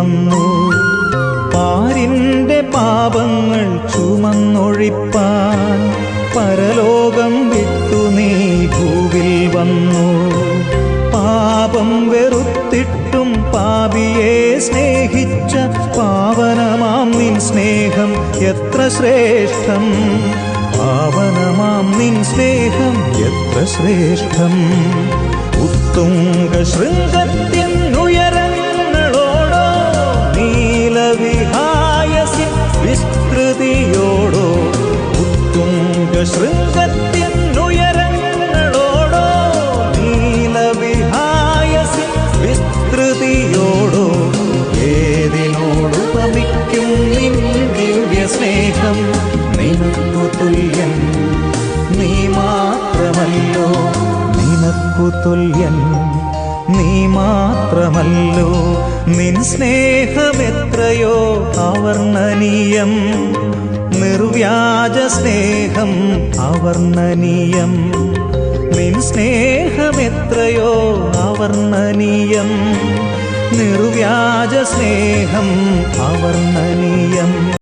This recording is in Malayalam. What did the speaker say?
വന്നു. പാരിന്റെ പാപങ്ങൾ ചുമന്നൊഴിപ്പാൻ പരലോകം വിട്ടു നീ ഭൂവിൽ വന്നു. പാപം വെറുത്തിട്ടും പാപിയെ സ്നേഹിച്ച പാവനമാം നിൻ സ്നേഹം എത്ര ശ്രേഷ്ഠം. പാവനമാം നിൻ സ്നേഹം എത്ര ശ്രേഷ്ഠം. ഉത്തുംഗ ശൃംഗത്തിനുയരങ്ങളോടോ നീലവിഹായസിൻ വിസ്തൃതിയോടോ. ഉത്തുംഗ ശൃംഗത്തിനുയരങ്ങളോടോ നീലവിഹായസിൻ വിസ്തൃതിയോടോ. ഏതിനോടുപമിക്കും നിൻ ദിവ്യ സ്നേഹം. നിനക്കു തുല്യൻ നീ മാത്രമല്ലോ. നിനക്കു തുല്യൻ നീ മാത്രമല്ലോ. നിൻ സ്നേഹമെത്രയോ അവർണ്ണനീയം. നിർവ്യാജ സ്നേഹം അവർണ്ണനീയം. നിൻ സ്നേഹമെത്രയോ അവർണ്ണനീയം. നിർവ്യാജ സ്നേഹം അവർണ്ണനീയം.